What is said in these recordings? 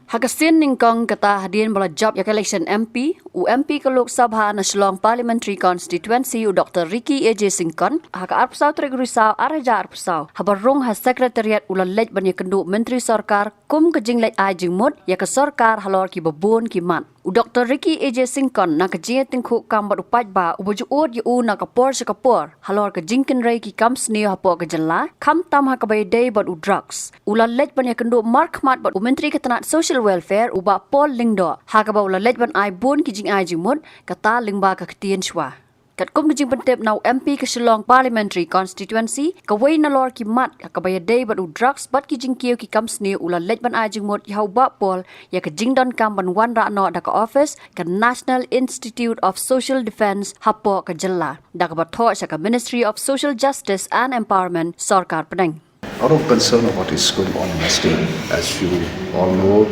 Hakasin ningkong kata hadirin bala job yak election MP, MP ke Lok Sabha na Shillong Parliamentary Constituency Dr. Ricky AJ Singkon, haka arpsau Tregrisau araja arpsau, habarung ha sekretariat ulalej banya kenduk Myntri Sarkar kum ke Jinglet ai Jingmut ya ke Sarkar halor ki babun ki mat. Dr. Ricky AJ Singkon na ke jia tingku kambat upat ba ubuju ud yu na kapor sekapor halor ke jingkin rei ki kam sneo hapo ke Jylla kam tam ha ke bay bad u drugs. Ulalej banya kenduk mark mat bad Myntri ketenat social welfare uba pol lingdo haka ba ulalej ban ai bun ki jing ai Jingmut kata lingba ka ketien shwa. Kat kum kijing pentep nau MP ke Shillong Parliamentary Constituency ka wei na lor ki mat ka baya day bad u drugs bat ki jing kieu ki kam sne ula lej ban ai Jingmut yau ba pol ya ka jing Donkam ban wan ra no da ka office ka National Institute of Social Defence hapo ka Jylla da ka batho sa ka Ministry of Social Justice and Empowerment Sarkar Penang. Out of concern of what is going on in the state, as you all know,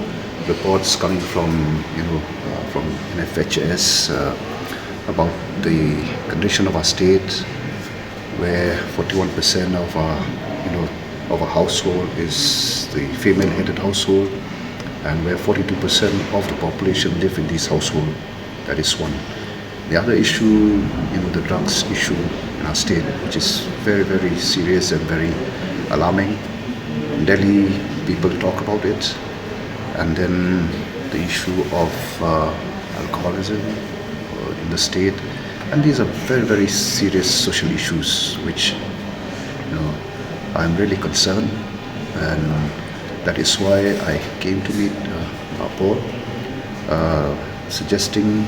reports coming from from NFHS about the condition of our state, where 41% of our of our household is the female-headed household, and where 42% of the population live in these households. That is one. The other issue, the drugs issue in our state, which is very, very serious and very alarming. In Delhi, people talk about it, and then the issue of alcoholism in the state, and these are very, very serious social issues which I'm really concerned, and that is why I came to meet Paul, suggesting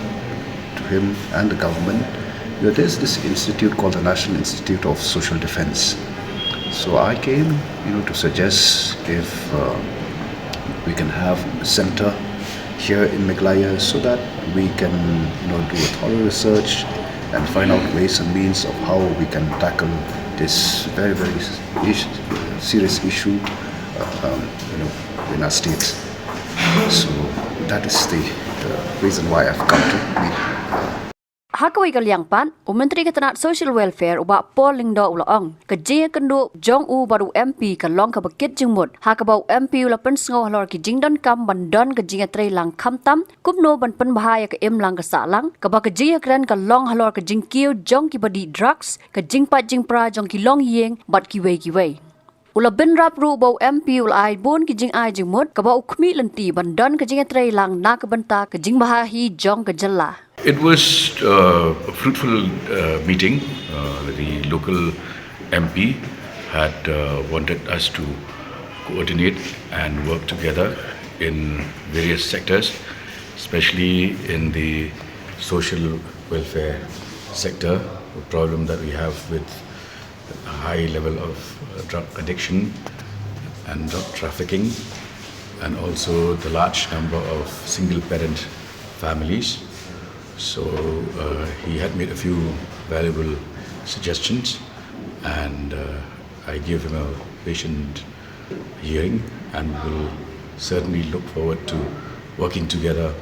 to him and the government that there's this institute called the National Institute of Social Defence. So I came to suggest if we can have a centre here in Meghalaya so that we can do a thorough research and find out ways and means of how we can tackle this very, very serious issue in our state. So that is the reason why I've come to meet. Hakawai kaliang pan, Myntri ketenat social welfare uba pol lingdo ulaong. Kejia kenduk jong u baru MP ke long ke Bukit Jingmut. Hakabau MP ula pen sengau halor ki jing Donkam bandon kejia trei lang kamtam. Kumno ban pen bahaya ke im lang ke salang. Keba kejia keren ke long halor ke jing kiu jong ki badi drugs. Ke jing pat jing pra jong ki long yeng bat ki wei. Ula bin rap ru bau MP ula ai bun ki jing ai Jingmut. Keba ukmi lenti bandon ke jing trei lang na ke benta ke jing bahahi jong ke Jylla. It was a fruitful meeting. The local MP had wanted us to coordinate and work together in various sectors, especially in the social welfare sector, a problem that we have with a high level of drug addiction and drug trafficking, and also the large number of single-parent families. So he had made a few valuable suggestions, and I gave him a patient hearing, and will certainly look forward to working together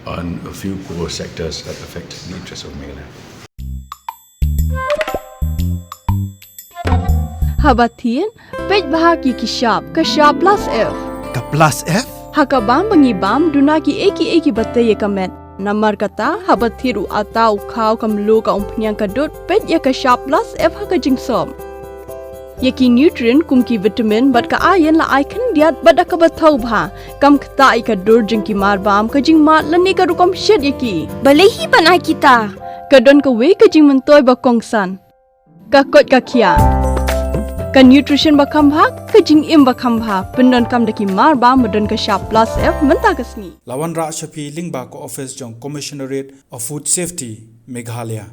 on a few core sectors that affect the interests of Meghalaya. Habatin, pej bahagi kishab plus F. Ka plus F? Hakabam bangibam dunaki eki bataye kamet. Namar kata habat thiru atau kau kamlu ka umpnyang kadut pet ya ka sharp plus F ha ka jingsom. Yaki nutrient kum ki vitamin bat ka iron la icon diat bat ka bathau bha kam kta ai ka dur jing ki mar bam ka jing mat lani ka rukom shed yaki. Balehi banai kita. Ka don ka we ka jing mentoy ba kongsan. Ka kot ka kia. Ka nutrition ba khambha ka jing im ba khambha pendon kam daki mar ba modon ka sharp plus F menta kasni Lawan Ra Shafi Lingba ko office jong Commissionerate of Food Safety Meghalaya.